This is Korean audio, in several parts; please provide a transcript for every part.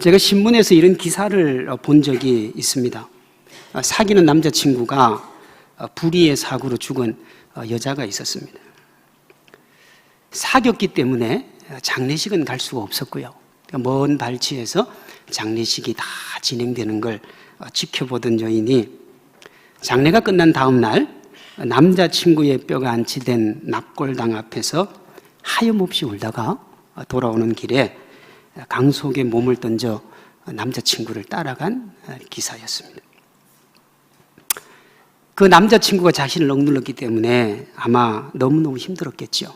제가 신문에서 이런 기사를 본 적이 있습니다. 사귀는 남자친구가 불의의 사고로 죽은 여자가 있었습니다. 사귀었기 때문에 장례식은 갈 수가 없었고요. 먼 발치에서 장례식이 다 진행되는 걸 지켜보던 여인이 장례가 끝난 다음 날 남자친구의 뼈가 안치된 납골당 앞에서 하염없이 울다가 돌아오는 길에 강 속에 몸을 던져 남자친구를 따라간 기사였습니다. 그 남자친구가 자신을 억눌렀기 때문에 아마 너무너무 힘들었겠죠.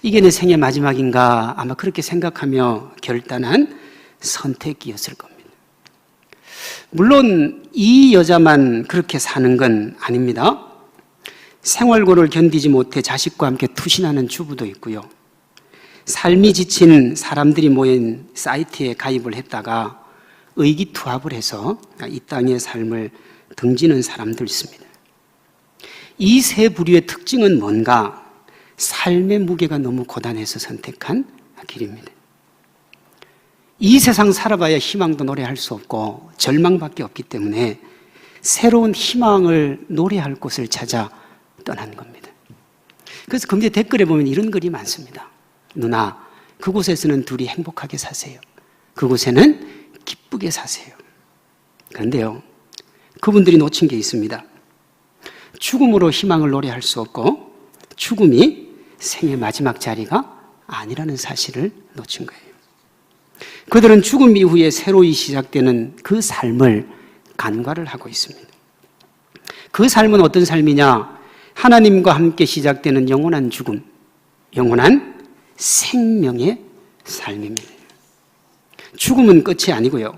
이게 내 생애 마지막인가 아마 그렇게 생각하며 결단한 선택이었을 겁니다. 물론 이 여자만 그렇게 사는 건 아닙니다. 생활고를 견디지 못해 자식과 함께 투신하는 주부도 있고요. 삶이 지친 사람들이 모인 사이트에 가입을 했다가 의기투합을 해서 이 땅의 삶을 등지는 사람도 있습니다. 이 세 부류의 특징은 뭔가? 삶의 무게가 너무 고단해서 선택한 길입니다. 이 세상 살아봐야 희망도 노래할 수 없고 절망밖에 없기 때문에 새로운 희망을 노래할 곳을 찾아 떠난 겁니다. 그래서 금세 댓글에 보면 이런 글이 많습니다. 누나, 그곳에서는 둘이 행복하게 사세요. 그곳에는 기쁘게 사세요. 그런데요, 그분들이 놓친 게 있습니다. 죽음으로 희망을 노래할 수 없고 죽음이 생의 마지막 자리가 아니라는 사실을 놓친 거예요. 그들은 죽음 이후에 새로이 시작되는 그 삶을 간과를 하고 있습니다. 그 삶은 어떤 삶이냐? 하나님과 함께 시작되는 영원한 죽음, 영원한 생명의 삶입니다. 죽음은 끝이 아니고요.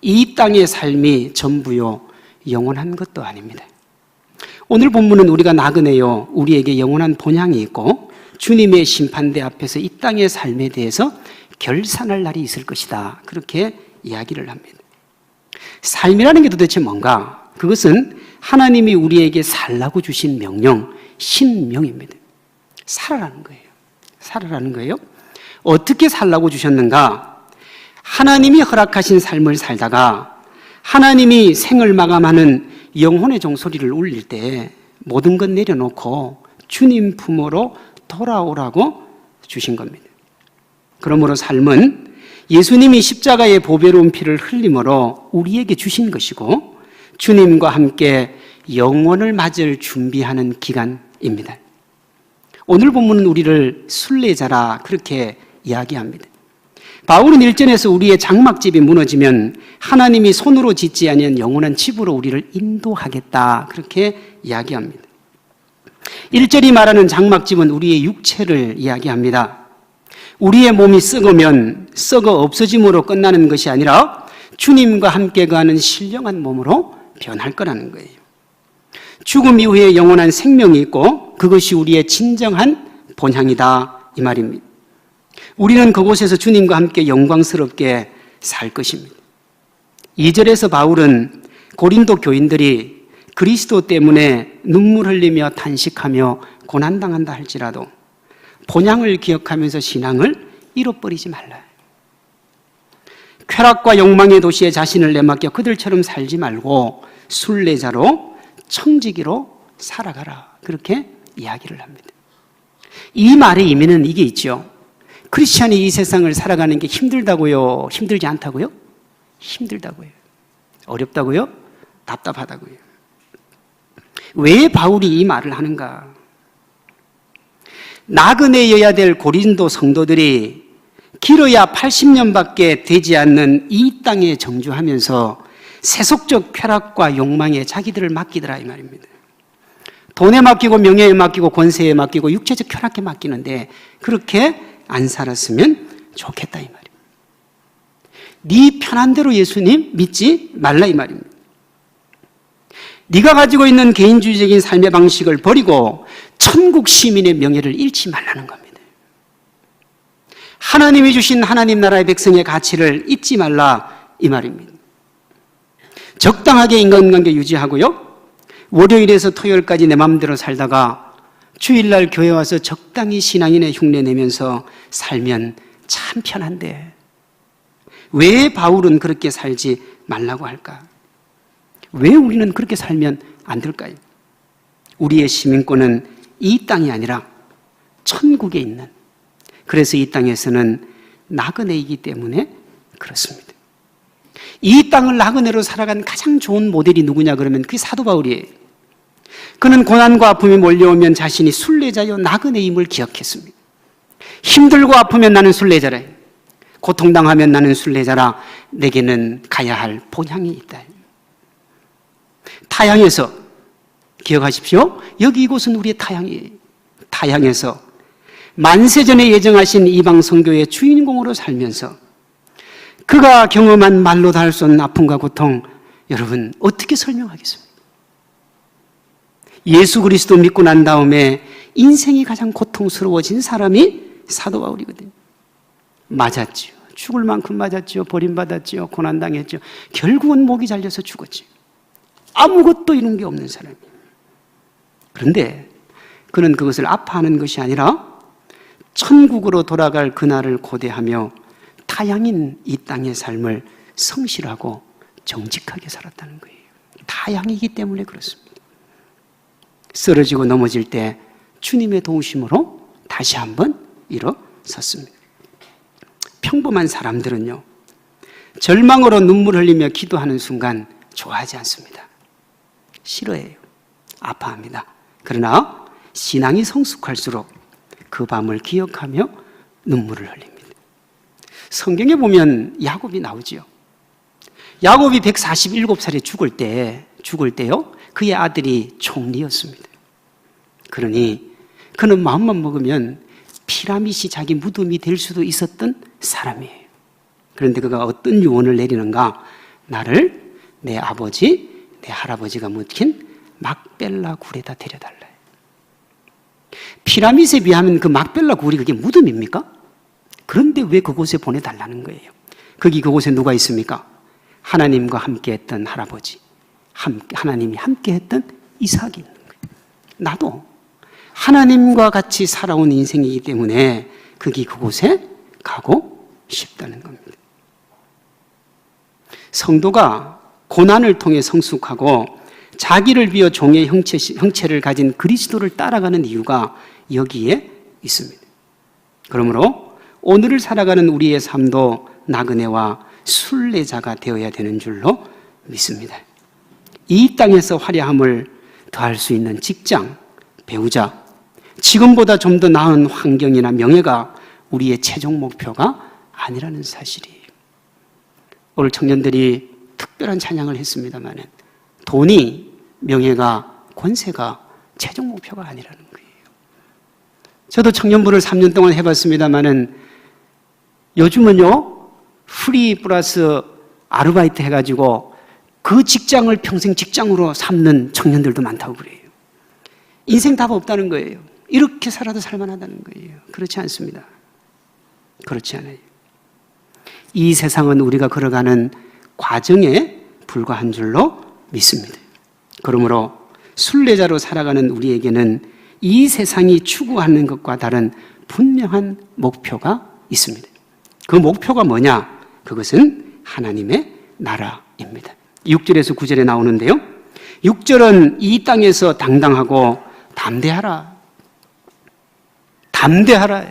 이 땅의 삶이 전부요, 영원한 것도 아닙니다. 오늘 본문은 우리가 나그네요, 우리에게 영원한 본향이 있고 주님의 심판대 앞에서 이 땅의 삶에 대해서 결산할 날이 있을 것이다, 그렇게 이야기를 합니다. 삶이라는 게 도대체 뭔가? 그것은 하나님이 우리에게 살라고 주신 명령, 신명입니다. 살아라는 거예요. 살아라는 거예요. 어떻게 살라고 주셨는가? 하나님이 허락하신 삶을 살다가 하나님이 생을 마감하는 영혼의 종소리를 울릴 때 모든 것 내려놓고 주님 품으로 돌아오라고 주신 겁니다. 그러므로 삶은 예수님이 십자가의 보배로운 피를 흘림으로 우리에게 주신 것이고 주님과 함께 영원을 맞을 준비하는 기간입니다. 오늘 본문은 우리를 순례자라 그렇게 이야기합니다. 바울은 1절에서 우리의 장막집이 무너지면 하나님이 손으로 짓지 아니한 영원한 집으로 우리를 인도하겠다, 그렇게 이야기합니다. 1절이 말하는 장막집은 우리의 육체를 이야기합니다. 우리의 몸이 썩으면 썩어 없어짐으로 끝나는 것이 아니라 주님과 함께 가는 신령한 몸으로 변할 거라는 거예요. 죽음 이후에 영원한 생명이 있고 그것이 우리의 진정한 본향이다, 이 말입니다. 우리는 그곳에서 주님과 함께 영광스럽게 살 것입니다. 2절에서 바울은 고린도 교인들이 그리스도 때문에 눈물 흘리며 탄식하며 고난당한다 할지라도 본향을 기억하면서 신앙을 잃어버리지 말라. 쾌락과 욕망의 도시에 자신을 내맡겨 그들처럼 살지 말고 순례자로 청지기로 살아가라, 그렇게 이야기를 합니다. 이 말의 의미는 이게 있죠. 크리스찬이 이 세상을 살아가는 게 힘들다고요? 힘들지 않다고요? 힘들다고요. 어렵다고요? 답답하다고요. 왜 바울이 이 말을 하는가? 나그네여야 될 고린도 성도들이 길어야 80년밖에 되지 않는 이 땅에 정주하면서 세속적 쾌락과 욕망에 자기들을 맡기더라, 이 말입니다. 돈에 맡기고 명예에 맡기고 권세에 맡기고 육체적 쾌락에 맡기는데 그렇게 안 살았으면 좋겠다, 이 말입니다. 네 편한 대로 예수님 믿지 말라, 이 말입니다. 네가 가지고 있는 개인주의적인 삶의 방식을 버리고 천국 시민의 명예를 잃지 말라는 겁니다. 하나님이 주신 하나님 나라의 백성의 가치를 잊지 말라, 이 말입니다. 적당하게 인간관계 유지하고요, 월요일에서 토요일까지 내 마음대로 살다가 주일날 교회 와서 적당히 신앙인의 흉내 내면서 살면 참 편한데 왜 바울은 그렇게 살지 말라고 할까? 왜 우리는 그렇게 살면 안 될까요? 우리의 시민권은 이 땅이 아니라 천국에 있는, 그래서 이 땅에서는 나그네이기 때문에 그렇습니다. 이 땅을 나그네로 살아간 가장 좋은 모델이 누구냐 그러면 그게 사도 바울이에요. 그는 고난과 아픔이 몰려오면 자신이 순례자요 나그네임을 기억했습니다. 힘들고 아프면 나는 순례자라, 고통당하면 나는 순례자라, 내게는 가야 할 본향이 있다. 타향에서, 기억하십시오. 여기 이곳은 우리의 타향이에요. 타향에서 만세전에 예정하신 이방 선교의 주인공으로 살면서 그가 경험한 말로 다 할 수 없는 아픔과 고통, 여러분 어떻게 설명하겠습니까? 예수 그리스도 믿고 난 다음에 인생이 가장 고통스러워진 사람이 사도 바울이거든요. 맞았지요. 죽을 만큼 맞았지요. 버림받았지요. 고난당했죠. 결국은 목이 잘려서 죽었지요. 아무것도 이룬 게 없는 사람이에요. 그런데 그는 그것을 아파하는 것이 아니라 천국으로 돌아갈 그날을 고대하며 타향인 이 땅의 삶을 성실하고 정직하게 살았다는 거예요. 타향이기 때문에 그렇습니다. 쓰러지고 넘어질 때 주님의 도우심으로 다시 한번 일어섰습니다. 평범한 사람들은요, 절망으로 눈물 흘리며 기도하는 순간 좋아하지 않습니다. 싫어해요. 아파합니다. 그러나 신앙이 성숙할수록 그 밤을 기억하며 눈물을 흘립니다. 성경에 보면 야곱이 나오지요. 야곱이 147살에 죽을 때요, 그의 아들이 총리였습니다. 그러니 그는 마음만 먹으면 피라밋이 자기 무덤이 될 수도 있었던 사람이에요. 그런데 그가 어떤 유언을 내리는가? 나를 내 아버지, 내 할아버지가 묻힌 막벨라 굴에다 데려달라. 피라밋에 비하면 그 막벨라 굴이 그게 무덤입니까? 그런데 왜 그곳에 보내달라는 거예요? 거기 그곳에 누가 있습니까? 하나님과 함께했던 할아버지, 하나님이 함께했던 이삭이 있는 거예요. 나도 하나님과 같이 살아온 인생이기 때문에 거기 그곳에 가고 싶다는 겁니다. 성도가 고난을 통해 성숙하고 자기를 비워 종의 형체를 가진 그리스도를 따라가는 이유가 여기에 있습니다. 그러므로 오늘을 살아가는 우리의 삶도 나그네와 순례자가 되어야 되는 줄로 믿습니다. 이 땅에서 화려함을 더할 수 있는 직장, 배우자, 지금보다 좀 더 나은 환경이나 명예가 우리의 최종 목표가 아니라는 사실이에요. 오늘 청년들이 특별한 찬양을 했습니다만 돈이, 명예가, 권세가 최종 목표가 아니라는 거예요. 저도 청년부를 3년 동안 해봤습니다만 요즘은요, 프리 플러스 아르바이트 해가지고 그 직장을 평생 직장으로 삼는 청년들도 많다고 그래요. 인생 답 없다는 거예요. 이렇게 살아도 살만하다는 거예요. 그렇지 않습니다. 그렇지 않아요. 이 세상은 우리가 걸어가는 과정에 불과한 줄로 믿습니다. 그러므로 순례자로 살아가는 우리에게는 이 세상이 추구하는 것과 다른 분명한 목표가 있습니다. 그 목표가 뭐냐? 그것은 하나님의 나라입니다. 6절에서 9절에 나오는데요, 6절은 이 땅에서 당당하고 담대하라. 담대하라.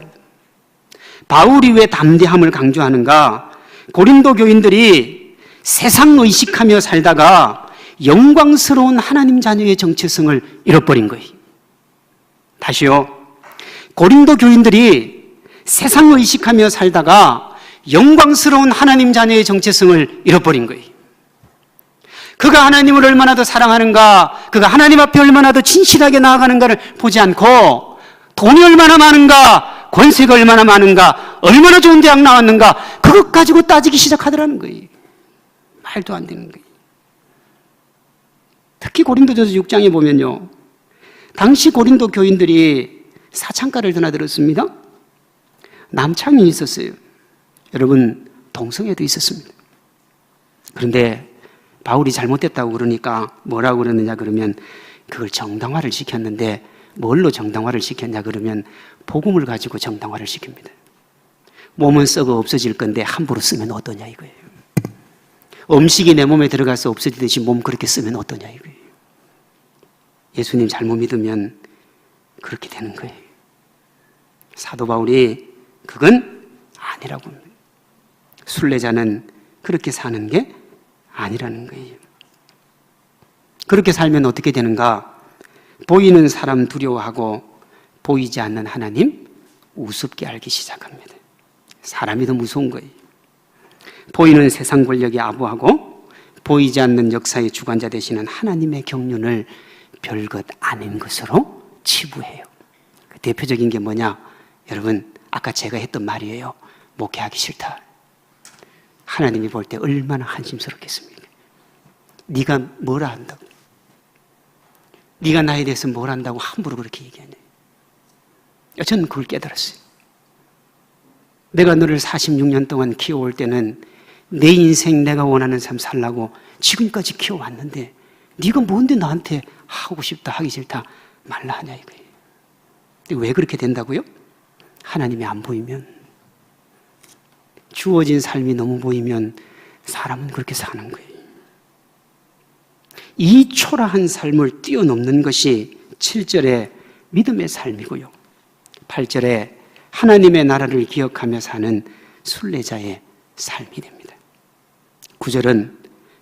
바울이 왜 담대함을 강조하는가? 고린도 교인들이 세상 의식하며 살다가 영광스러운 하나님 자녀의 정체성을 잃어버린 거예요. 다시요. 고린도 교인들이 세상 의식하며 살다가 영광스러운 하나님 자녀의 정체성을 잃어버린 거예요. 그가 하나님을 얼마나 더 사랑하는가, 그가 하나님 앞에 얼마나 더 진실하게 나아가는가를 보지 않고 돈이 얼마나 많은가, 권세가 얼마나 많은가, 얼마나 좋은 대학 나왔는가, 그것 가지고 따지기 시작하더라는 거예요. 말도 안 되는 거예요. 특히 고린도전서 6장에 보면요, 당시 고린도 교인들이 사창가를 드나들었습니다. 남창이 있었어요. 여러분, 동성애도 있었습니다. 그런데 바울이 잘못됐다고 그러니까 뭐라고 그러느냐 그러면 그걸 정당화를 시켰는데, 뭘로 정당화를 시켰냐 그러면 복음을 가지고 정당화를 시킵니다. 몸은 썩어 없어질 건데 함부로 쓰면 어떠냐 이거예요. 음식이 내 몸에 들어가서 없어지듯이 몸 그렇게 쓰면 어떠냐 이거예요. 예수님 잘못 믿으면 그렇게 되는 거예요. 사도 바울이 그건 아니라고 합니다. 순례자는 그렇게 사는 게 아니라는 거예요. 그렇게 살면 어떻게 되는가? 보이는 사람 두려워하고 보이지 않는 하나님 우습게 알기 시작합니다. 사람이 더 무서운 거예요. 보이는 세상 권력에 아부하고 보이지 않는 역사의 주관자 되시는 하나님의 경륜을 별것 아닌 것으로 치부해요. 그 대표적인 게 뭐냐? 여러분, 아까 제가 했던 말이에요. 목회하기 싫다. 하나님이 볼 때 얼마나 한심스럽겠습니까? 네가 뭐라 한다고? 네가 나에 대해서 뭘 한다고 함부로 그렇게 얘기하냐? 저는 그걸 깨달았어요. 내가 너를 46년 동안 키워올 때는 내 인생 내가 원하는 삶 살라고 지금까지 키워왔는데 네가 뭔데 나한테 하고 싶다 하기 싫다 말라 하냐 이거예요. 근데 왜 그렇게 된다고요? 하나님이 안 보이면, 주어진 삶이 너무 보이면 사람은 그렇게 사는 거예요. 이 초라한 삶을 뛰어넘는 것이 7절의 믿음의 삶이고요, 8절에 하나님의 나라를 기억하며 사는 순례자의 삶이 됩니다. 9절은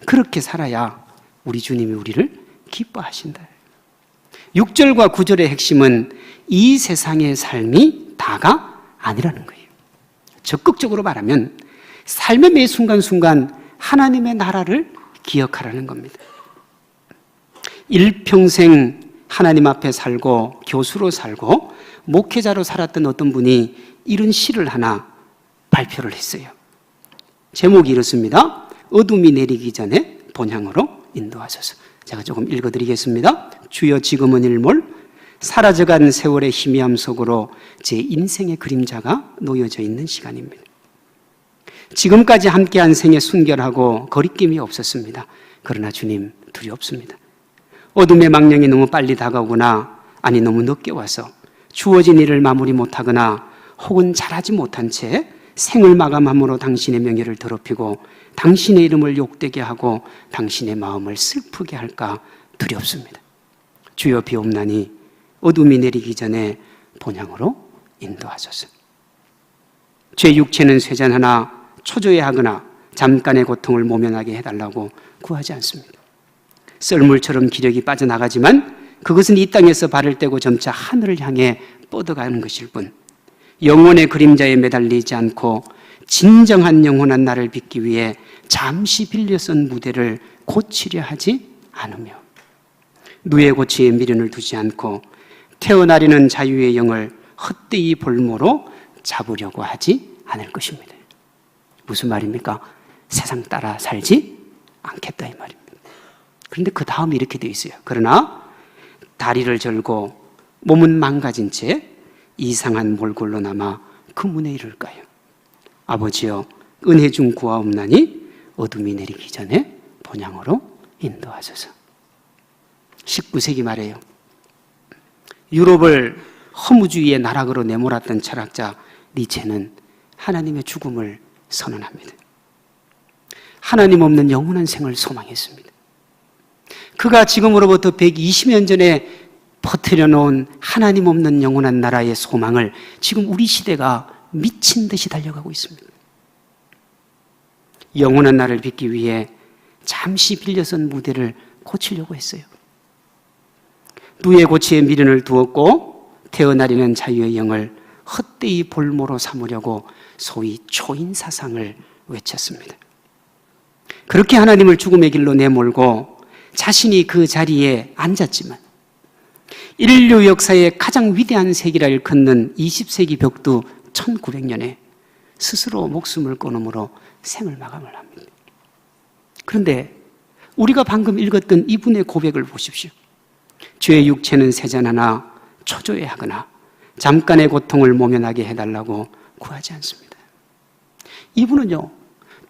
그렇게 살아야 우리 주님이 우리를 기뻐하신다. 6절과 9절의 핵심은 이 세상의 삶이 다가 아니라는 거예요. 적극적으로 말하면 삶의 매 순간순간 하나님의 나라를 기억하라는 겁니다. 일평생 하나님 앞에 살고 교수로 살고 목회자로 살았던 어떤 분이 이런 시를 하나 발표를 했어요. 제목이 이렇습니다. 어둠이 내리기 전에 본향으로 인도하소서. 제가 조금 읽어드리겠습니다. 주여 지금은 일몰, 사라져간 세월의 희미함 속으로 제 인생의 그림자가 놓여져 있는 시간입니다. 지금까지 함께한 생에 순결하고 거리낌이 없었습니다. 그러나 주님 두렵습니다. 어둠의 망령이 너무 빨리 다가오거나 아니 너무 늦게 와서 주어진 일을 마무리 못하거나 혹은 잘하지 못한 채 생을 마감함으로 당신의 명예를 더럽히고 당신의 이름을 욕되게 하고 당신의 마음을 슬프게 할까 두렵습니다. 주여 비옵나니 어둠이 내리기 전에 본향으로 인도하소서. 제 육체는 쇠잔하나 초조해하거나 잠깐의 고통을 모면하게 해달라고 구하지 않습니다. 썰물처럼 기력이 빠져나가지만 그것은 이 땅에서 발을 떼고 점차 하늘을 향해 뻗어가는 것일 뿐, 영혼의 그림자에 매달리지 않고 진정한 영원한 나를 빚기 위해 잠시 빌려 쓴 무대를 고치려 하지 않으며 누에 고치에 미련을 두지 않고 태어나려는 자유의 영을 헛되이 볼모로 잡으려고 하지 않을 것입니다. 무슨 말입니까? 세상 따라 살지 않겠다 이 말입니다. 그런데 그 다음에 이렇게 되어 있어요. 그러나 다리를 절고 몸은 망가진 채 이상한 몰골로 남아 그 문에 이를까요? 아버지여 은혜 중 구하옵나니 어둠이 내리기 전에 본향으로 인도하소서. 19세기 말에요. 유럽을 허무주의의 나락으로 내몰았던 철학자 니체는 하나님의 죽음을 선언합니다. 하나님 없는 영원한 생을 소망했습니다. 그가 지금으로부터 120년 전에 퍼뜨려 놓은 하나님 없는 영원한 나라의 소망을 지금 우리 시대가 미친 듯이 달려가고 있습니다. 영원한 나라를 빚기 위해 잠시 빌려선 무대를 고치려고 했어요. 누에 고치에 미련을 두었고 태어나려는 자유의 영을 헛되이 볼모로 삼으려고 소위 초인사상을 외쳤습니다. 그렇게 하나님을 죽음의 길로 내몰고 자신이 그 자리에 앉았지만 인류 역사의 가장 위대한 세기라 일컫는 20세기 벽두 1900년에 스스로 목숨을 끊음으로 생을 마감을 합니다. 그런데 우리가 방금 읽었던 이분의 고백을 보십시오. 죄의 육체는 세잔하나 초조해하거나 잠깐의 고통을 모면하게 해달라고 구하지 않습니다. 이분은요,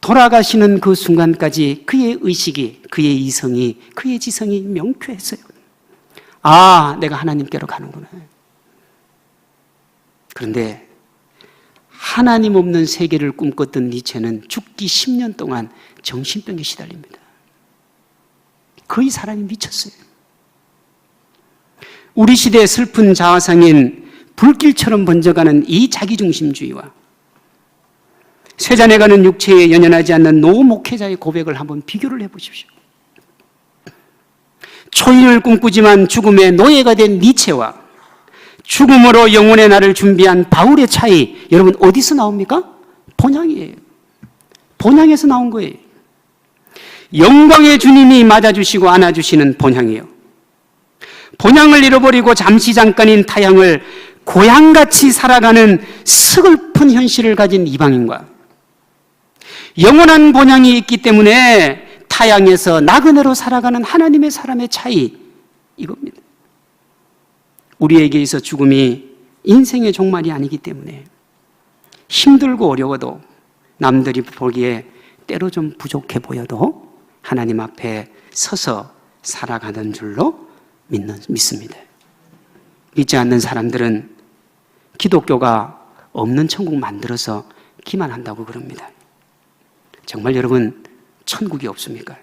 돌아가시는 그 순간까지 그의 의식이, 그의 이성이, 그의 지성이 명쾌했어요. 아, 내가 하나님께로 가는구나. 그런데 하나님 없는 세계를 꿈꿨던 니체는 죽기 10년 동안 정신병에 시달립니다. 거의 사람이 미쳤어요. 우리 시대의 슬픈 자화상인 불길처럼 번져가는 이 자기중심주의와 쇠잔해가는 육체에 연연하지 않는 노 목회자의 고백을 한번 비교를 해보십시오. 초인을 꿈꾸지만 죽음의 노예가 된 니체와 죽음으로 영혼의 날을 준비한 바울의 차이, 여러분 어디서 나옵니까? 본향이에요. 본향에서 나온 거예요. 영광의 주님이 맞아주시고 안아주시는 본향이에요. 본향을 잃어버리고 잠시 잠깐인 타향을 고향같이 살아가는 슬픈 현실을 가진 이방인과 영원한 본향이 있기 때문에 타향에서 나그네로 살아가는 하나님의 사람의 차이, 이겁니다. 우리에게 있어 죽음이 인생의 종말이 아니기 때문에 힘들고 어려워도 남들이 보기에 때로 좀 부족해 보여도 하나님 앞에 서서 살아가는 줄로 믿습니다. 믿지 않는 사람들은 기독교가 없는 천국 만들어서 기만한다고 그럽니다. 정말 여러분 천국이 없습니까?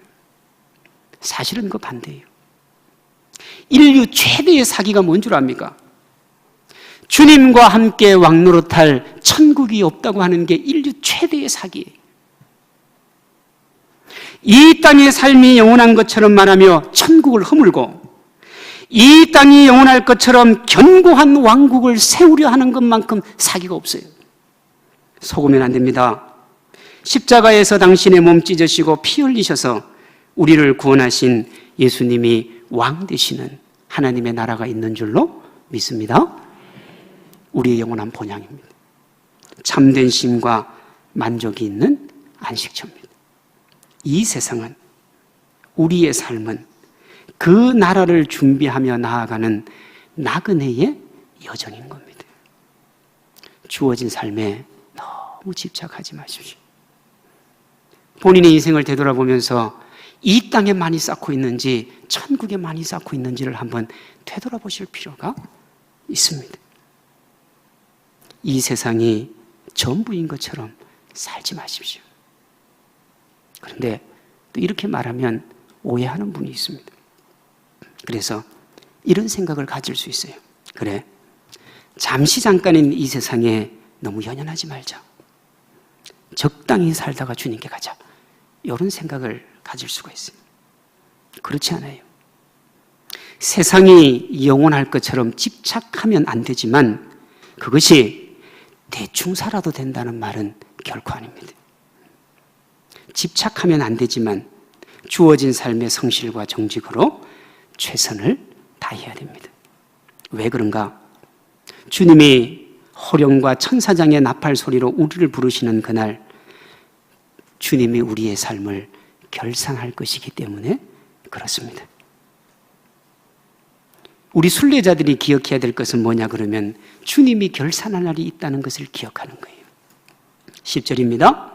사실은 그 반대예요. 인류 최대의 사기가 뭔 줄 압니까? 주님과 함께 왕노릇할 천국이 없다고 하는 게 인류 최대의 사기예요. 이 땅의 삶이 영원한 것처럼 말하며 천국을 허물고 이 땅이 영원할 것처럼 견고한 왕국을 세우려 하는 것만큼 사기가 없어요. 속으면 안 됩니다. 십자가에서 당신의 몸 찢으시고 피 흘리셔서 우리를 구원하신 예수님이 왕 되시는 하나님의 나라가 있는 줄로 믿습니다. 우리의 영원한 본향입니다. 참된 쉼과 만족이 있는 안식처입니다. 이 세상은, 우리의 삶은 그 나라를 준비하며 나아가는 나그네의 여정인 겁니다. 주어진 삶에 너무 집착하지 마십시오. 본인의 인생을 되돌아보면서 이 땅에 많이 쌓고 있는지 천국에 많이 쌓고 있는지를 한번 되돌아보실 필요가 있습니다. 이 세상이 전부인 것처럼 살지 마십시오. 그런데 또 이렇게 말하면 오해하는 분이 있습니다. 그래서 이런 생각을 가질 수 있어요. 그래, 잠시 잠깐인 이 세상에 너무 연연하지 말자. 적당히 살다가 주님께 가자. 이런 생각을 가질 수가 있어요. 그렇지 않아요. 세상이 영원할 것처럼 집착하면 안 되지만 그것이 대충 살아도 된다는 말은 결코 아닙니다. 집착하면 안 되지만 주어진 삶의 성실과 정직으로 최선을 다해야 됩니다. 왜 그런가? 주님이 호령과 천사장의 나팔 소리로 우리를 부르시는 그날 주님이 우리의 삶을 결산할 것이기 때문에 그렇습니다. 우리 순례자들이 기억해야 될 것은 뭐냐 그러면 주님이 결산할 날이 있다는 것을 기억하는 거예요. 10절입니다.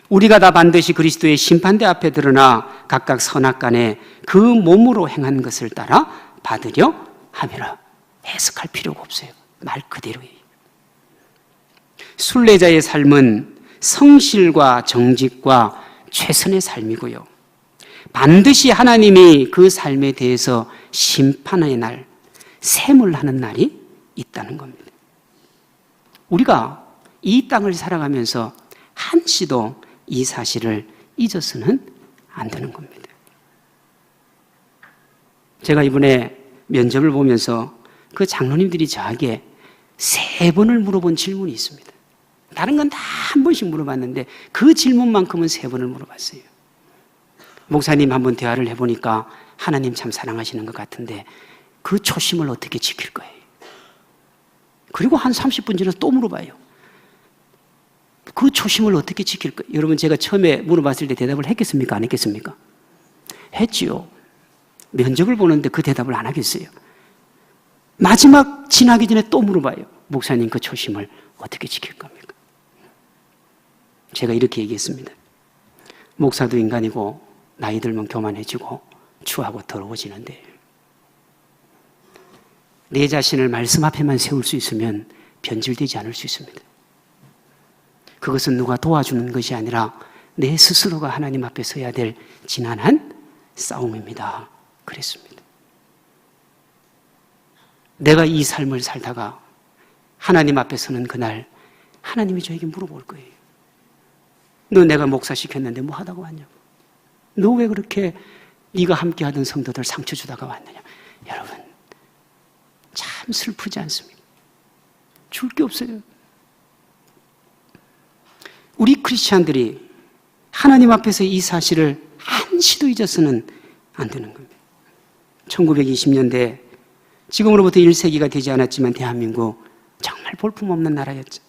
우리가 다 반드시 그리스도의 심판대 앞에 드러나 각각 선악간에 그 몸으로 행한 것을 따라 받으려 함이라. 해석할 필요가 없어요. 말 그대로예요. 순례자의 삶은 성실과 정직과 최선의 삶이고요. 반드시 하나님이 그 삶에 대해서 심판의 날, 셈을 하는 날이 있다는 겁니다. 우리가 이 땅을 살아가면서 한시도 이 사실을 잊어서는 안 되는 겁니다. 제가 이번에 면접을 보면서 그 장로님들이 저에게 3번을 물어본 질문이 있습니다. 다른 건 다 한 번씩 물어봤는데 그 질문만큼은 3번을 물어봤어요. 목사님 한번 대화를 해보니까 하나님 참 사랑하시는 것 같은데 그 초심을 어떻게 지킬 거예요? 그리고 한 30분 지나서 또 물어봐요. 그 초심을 어떻게 지킬 거예요? 여러분 제가 처음에 물어봤을 때 대답을 했겠습니까? 안 했겠습니까? 했지요. 면접을 보는데 그 대답을 안 하겠어요. 마지막 지나기 전에 또 물어봐요. 목사님 그 초심을 어떻게 지킬 겁니까? 제가 이렇게 얘기했습니다. 목사도 인간이고 나이 들면 교만해지고 추하고 더러워지는데 내 자신을 말씀 앞에만 세울 수 있으면 변질되지 않을 수 있습니다. 그것은 누가 도와주는 것이 아니라 내 스스로가 하나님 앞에 서야 될 지난한 싸움입니다. 그랬습니다. 내가 이 삶을 살다가 하나님 앞에 서는 그날 하나님이 저에게 물어볼 거예요. 너 내가 목사 시켰는데 뭐 하다가 왔냐고. 너 왜 그렇게 네가 함께 하던 성도들 상처 주다가 왔느냐. 여러분, 참 슬프지 않습니까? 줄 게 없어요. 우리 크리스찬들이 하나님 앞에서 이 사실을 한시도 잊어서는 안 되는 겁니다. 1920년대, 지금으로부터 1세기가 되지 않았지만 대한민국 정말 볼품없는 나라였죠.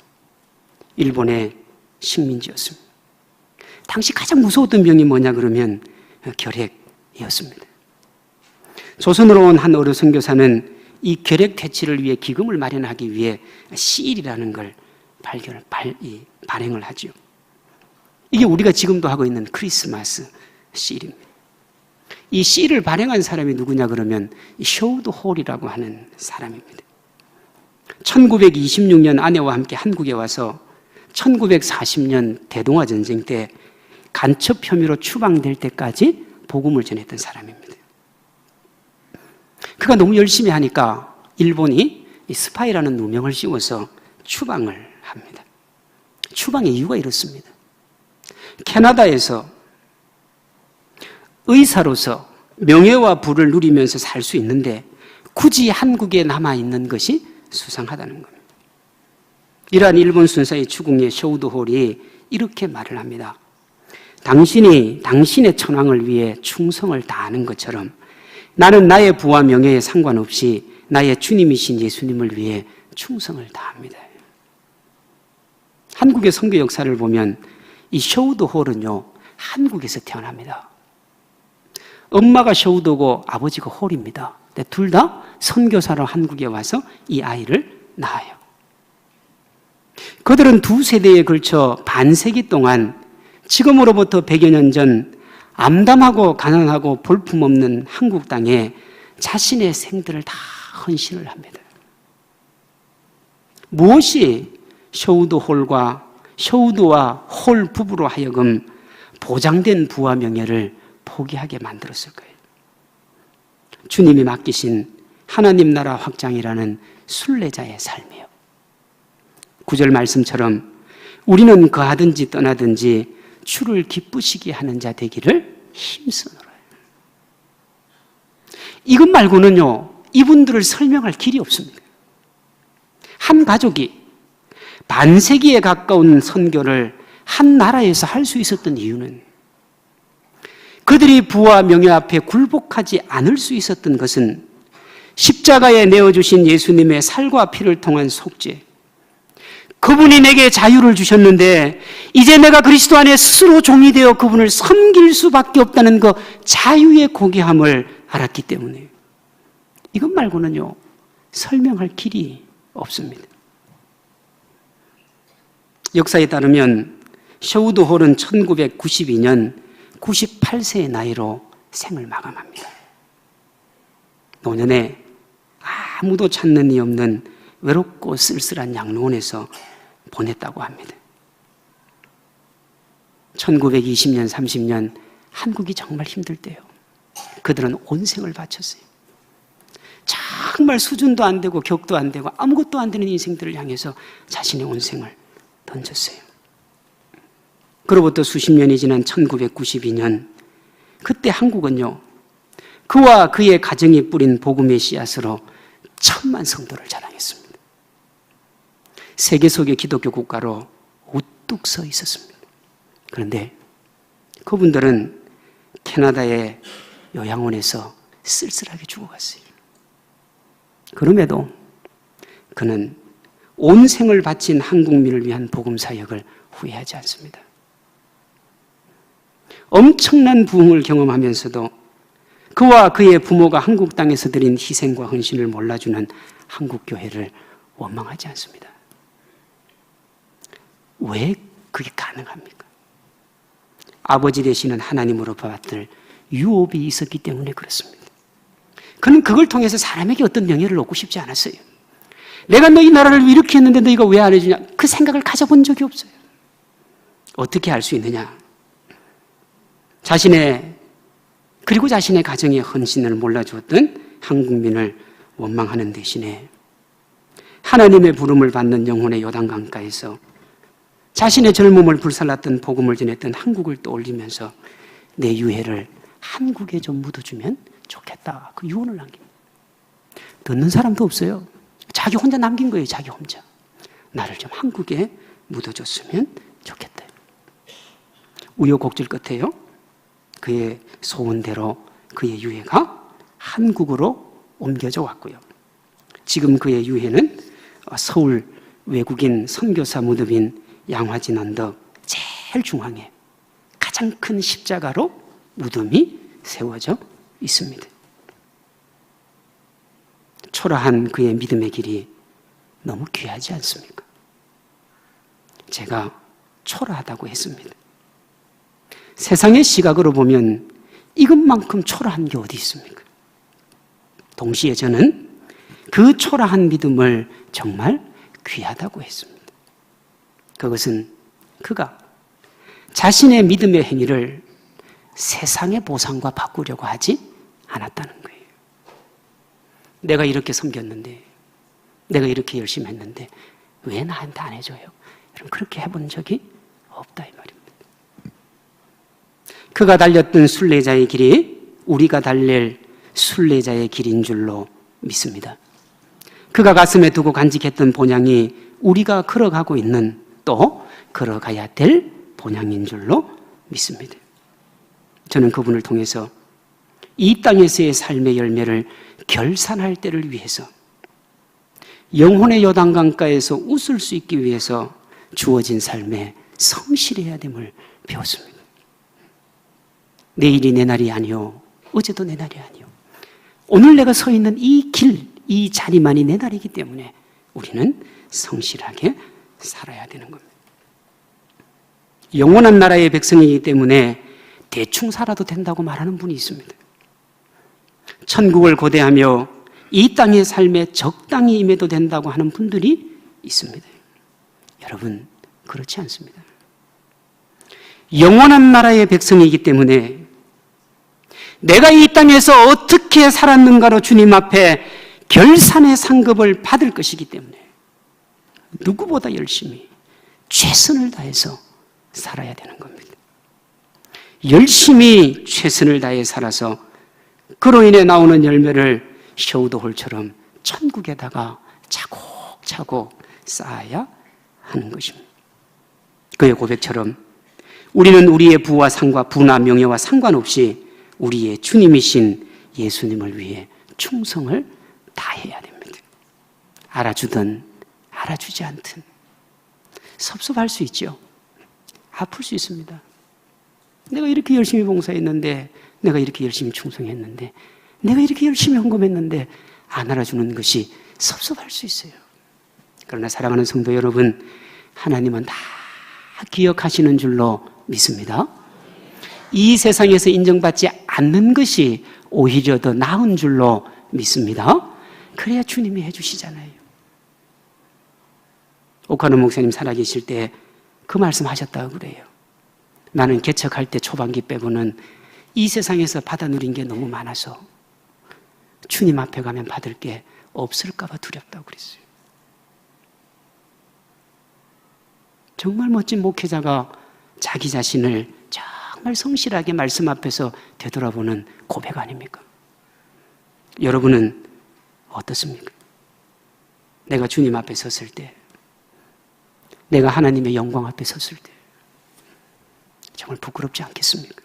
일본의 식민지였습니다. 당시 가장 무서웠던 병이 뭐냐 그러면 결핵이었습니다. 조선으로 온 한 어느 선교사는 이 결핵 퇴치를 위해 기금을 마련하기 위해 시일이라는 걸 발행을 하죠. 이게 우리가 지금도 하고 있는 크리스마스 시일입니다. 이 시일을 발행한 사람이 누구냐 그러면 셔우드 홀이라고 하는 사람입니다. 1926년 아내와 함께 한국에 와서 1940년 대동아전쟁 때 간첩 혐의로 추방될 때까지 복음을 전했던 사람입니다. 그가 너무 열심히 하니까 일본이 스파이라는 누명을 씌워서 추방을 합니다. 추방의 이유가 이렇습니다. 캐나다에서 의사로서 명예와 부를 누리면서 살 수 있는데 굳이 한국에 남아있는 것이 수상하다는 겁니다. 이러한 일본 순사의 추궁에 셔우드 홀이 이렇게 말을 합니다. 당신이 당신의 천황을 위해 충성을 다하는 것처럼 나는 나의 부와 명예에 상관없이 나의 주님이신 예수님을 위해 충성을 다합니다. 한국의 선교 역사를 보면 이 셔우드 홀은요, 한국에서 태어납니다. 엄마가 셔우드고 아버지가 홀입니다. 둘 다 선교사로 한국에 와서 이 아이를 낳아요. 그들은 두 세대에 걸쳐 반세기 동안 지금으로부터 100여 년 전 암담하고 가난하고 볼품없는 한국 땅에 자신의 생들을 다 헌신을 합니다. 무엇이 셔우드와 홀 부부로 하여금 보장된 부와 명예를 포기하게 만들었을까요? 주님이 맡기신 하나님 나라 확장이라는 순례자의 삶이에요. 9절 말씀처럼 우리는 거하든지 떠나든지 주를 기쁘시게 하는 자 되기를 힘쓰노라. 이것 말고는요, 이분들을 설명할 길이 없습니다. 한 가족이 반세기에 가까운 선교를 한 나라에서 할 수 있었던 이유는 그들이 부와 명예 앞에 굴복하지 않을 수 있었던 것은 십자가에 내어주신 예수님의 살과 피를 통한 속죄, 그분이 내게 자유를 주셨는데 이제 내가 그리스도 안에 스스로 종이 되어 그분을 섬길 수밖에 없다는 그 자유의 고귀함을 알았기 때문에 이것 말고는요, 설명할 길이 없습니다. 역사에 따르면 셔우드 홀은 1992년 98세의 나이로 생을 마감합니다. 노년에 아무도 찾는 이 없는 외롭고 쓸쓸한 양로원에서 보냈다고 합니다. 1920년, 30년 한국이 정말 힘들 때요. 그들은 온 생을 바쳤어요. 정말 수준도 안 되고 격도 안 되고 아무것도 안 되는 인생들을 향해서 자신의 온 생을 던졌어요. 그로부터 수십 년이 지난 1992년, 그때 한국은요, 그와 그의 가정이 뿌린 복음의 씨앗으로 1000만 성도를 자랑했습니다. 세계 속의 기독교 국가로 우뚝 서 있었습니다. 그런데 그분들은 캐나다의 요양원에서 쓸쓸하게 죽어갔어요. 그럼에도 그는 온 생을 바친 한국민을 위한 복음 사역을 후회하지 않습니다. 엄청난 부흥을 경험하면서도 그와 그의 부모가 한국 땅에서 드린 희생과 헌신을 몰라주는 한국 교회를 원망하지 않습니다. 왜 그게 가능합니까? 아버지 되시는 하나님으로 받을 유업이 있었기 때문에 그렇습니다. 그는 그걸 통해서 사람에게 어떤 명예를 얻고 싶지 않았어요. 내가 너희 나라를 이렇게 했는데 너희가 왜 안 해주냐? 그 생각을 가져본 적이 없어요. 어떻게 할 수 있느냐? 자신의 가정의 헌신을 몰라주었던 한국민을 원망하는 대신에 하나님의 부름을 받는 영혼의 요단강가에서 자신의 젊음을 불살랐던 복음을 전했던 한국을 떠올리면서 내 유해를 한국에 좀 묻어주면 좋겠다. 그 유언을 남깁니다. 듣는 사람도 없어요. 자기 혼자 남긴 거예요. 자기 혼자. 나를 좀 한국에 묻어줬으면 좋겠다. 우여곡절 끝에요. 그의 소원대로 그의 유해가 한국으로 옮겨져 왔고요. 지금 그의 유해는 서울 외국인 선교사 무덤인 양화진 언덕 제일 중앙에 가장 큰 십자가로 무덤이 세워져 있습니다. 초라한 그의 믿음의 길이 너무 귀하지 않습니까? 제가 초라하다고 했습니다. 세상의 시각으로 보면 이것만큼 초라한 게 어디 있습니까? 동시에 저는 그 초라한 믿음을 정말 귀하다고 했습니다. 그것은 그가 자신의 믿음의 행위를 세상의 보상과 바꾸려고 하지 않았다는 거예요. 내가 이렇게 섬겼는데, 내가 이렇게 열심히 했는데 왜 나한테 안 해줘요? 여러분, 그렇게 해본 적이 없다 이 말입니다. 그가 달렸던 순례자의 길이 우리가 달릴 순례자의 길인 줄로 믿습니다. 그가 가슴에 두고 간직했던 본향이 우리가 걸어가고 있는 또 걸어가야 될 본향인 줄로 믿습니다. 저는 그분을 통해서 이 땅에서의 삶의 열매를 결산할 때를 위해서 영혼의 요단강가에서 웃을 수 있기 위해서 주어진 삶에 성실해야 됨을 배웠습니다. 내일이 내 날이 아니요 어제도 내 날이 아니요 오늘 내가 서 있는 이 길, 이 자리만이 내 날이기 때문에 우리는 성실하게 살아야 되는 겁니다. 영원한 나라의 백성이기 때문에 대충 살아도 된다고 말하는 분이 있습니다. 천국을 고대하며 이 땅의 삶에 적당히 임해도 된다고 하는 분들이 있습니다. 여러분, 그렇지 않습니다. 영원한 나라의 백성이기 때문에 내가 이 땅에서 어떻게 살았는가로 주님 앞에 결산의 상급을 받을 것이기 때문에 누구보다 열심히 최선을 다해서 살아야 되는 겁니다. 열심히 최선을 다해 살아서 그로 인해 나오는 열매를 셔우드홀처럼 천국에다가 차곡차곡 쌓아야 하는 것입니다. 그의 고백처럼 우리는 우리의 부와 상과 부나 명예와 상관없이 우리의 주님이신 예수님을 위해 충성을 다해야 됩니다. 알아주든 알아주지 않든 섭섭할 수 있죠. 아플 수 있습니다. 내가 이렇게 열심히 봉사했는데, 내가 이렇게 열심히 충성했는데, 내가 이렇게 열심히 헌금했는데 안 알아주는 것이 섭섭할 수 있어요. 그러나 사랑하는 성도 여러분, 하나님은 다 기억하시는 줄로 믿습니다. 이 세상에서 인정받지 않는 것이 오히려 더 나은 줄로 믿습니다. 그래야 주님이 해주시잖아요. 오카노 목사님 살아계실 때 그 말씀 하셨다고 그래요. 나는 개척할 때 초반기 빼고는 이 세상에서 받아 누린 게 너무 많아서 주님 앞에 가면 받을 게 없을까 봐 두렵다고 그랬어요. 정말 멋진 목회자가 자기 자신을 정말 성실하게 말씀 앞에서 되돌아보는 고백 아닙니까? 여러분은 어떻습니까? 내가 주님 앞에 섰을 때, 내가 하나님의 영광 앞에 섰을 때 정말 부끄럽지 않겠습니까?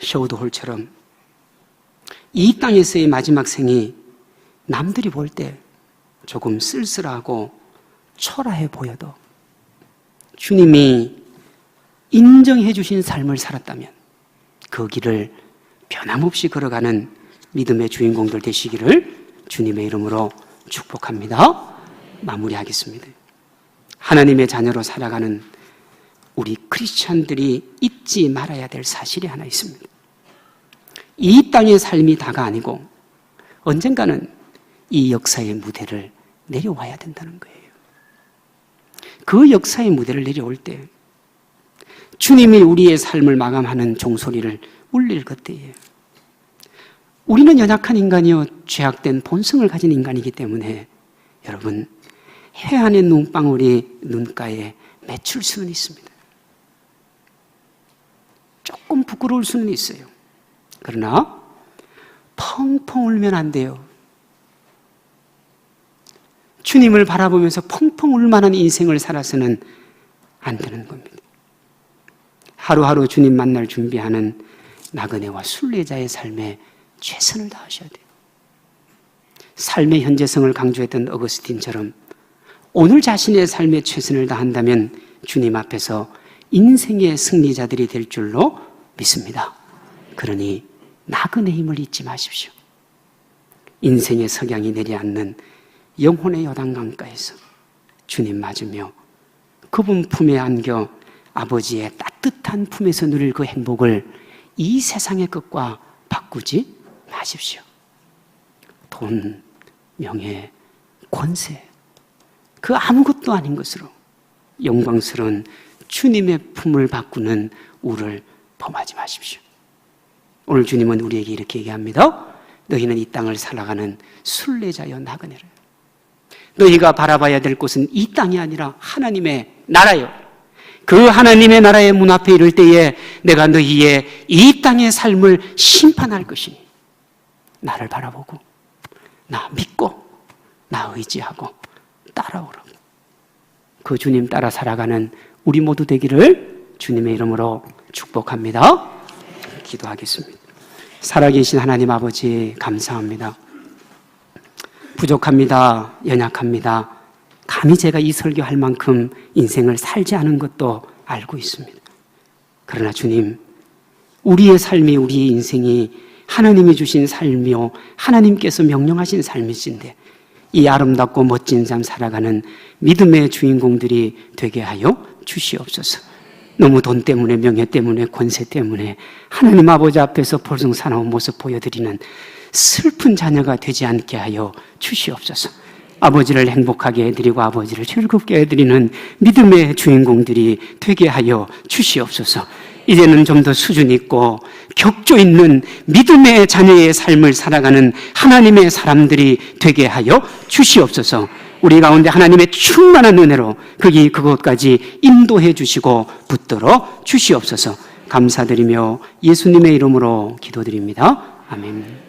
셔우드홀처럼 이 땅에서의 마지막 생이 남들이 볼 때 조금 쓸쓸하고 초라해 보여도 주님이 인정해 주신 삶을 살았다면 그 길을 변함없이 걸어가는 믿음의 주인공들 되시기를 주님의 이름으로 축복합니다. 마무리하겠습니다. 하나님의 자녀로 살아가는 우리 크리스찬들이 잊지 말아야 될 사실이 하나 있습니다. 이 땅의 삶이 다가 아니고 언젠가는 이 역사의 무대를 내려와야 된다는 거예요. 그 역사의 무대를 내려올 때 주님이 우리의 삶을 마감하는 종소리를 울릴 그때에 우리는 연약한 인간이요 죄악된 본성을 가진 인간이기 때문에 여러분 해안의 눈방울이 눈가에 맺힐 수는 있습니다. 조금 부끄러울 수는 있어요. 그러나 펑펑 울면 안 돼요. 주님을 바라보면서 펑펑 울 만한 인생을 살아서는 안 되는 겁니다. 하루하루 주님 만날 준비하는 나그네와 순례자의 삶에 최선을 다하셔야 돼요. 삶의 현재성을 강조했던 어거스틴처럼 오늘 자신의 삶에 최선을 다한다면 주님 앞에서 인생의 승리자들이 될 줄로 믿습니다. 그러니 나그네 힘을 잊지 마십시오. 인생의 석양이 내려앉는 영혼의 요단강가에서 주님 맞으며 그분 품에 안겨 아버지의 따뜻한 품에서 누릴 그 행복을 이 세상의 것과 바꾸지 마십시오. 돈, 명예, 권세 그 아무것도 아닌 것으로 영광스러운 주님의 품을 바꾸는 우를 범하지 마십시오. 오늘 주님은 우리에게 이렇게 얘기합니다. 너희는 이 땅을 살아가는 순례자여 나그네라. 너희가 바라봐야 될 곳은 이 땅이 아니라 하나님의 나라요. 그 하나님의 나라의 문 앞에 이를 때에 내가 너희의 이 땅의 삶을 심판할 것이니 나를 바라보고 나 믿고 나 의지하고 따라오라고. 그 주님 따라 살아가는 우리 모두 되기를 주님의 이름으로 축복합니다. 기도하겠습니다. 살아계신 하나님 아버지 감사합니다. 부족합니다. 연약합니다. 감히 제가 이 설교할 만큼 인생을 살지 않은 것도 알고 있습니다. 그러나 주님, 우리의 삶이 우리의 인생이 하나님이 주신 삶이요 하나님께서 명령하신 삶이신데 이 아름답고 멋진 삶 살아가는 믿음의 주인공들이 되게 하여 주시옵소서. 너무 돈 때문에 명예 때문에 권세 때문에 하나님 아버지 앞에서 볼성사나운 모습 보여드리는 슬픈 자녀가 되지 않게 하여 주시옵소서. 아버지를 행복하게 해드리고 아버지를 즐겁게 해드리는 믿음의 주인공들이 되게 하여 주시옵소서. 이제는 좀 더 수준 있고 격조 있는 믿음의 자녀의 삶을 살아가는 하나님의 사람들이 되게 하여 주시옵소서. 우리 가운데 하나님의 충만한 은혜로 그곳까지 인도해 주시고 붙들어 주시옵소서. 감사드리며 예수님의 이름으로 기도드립니다. 아멘.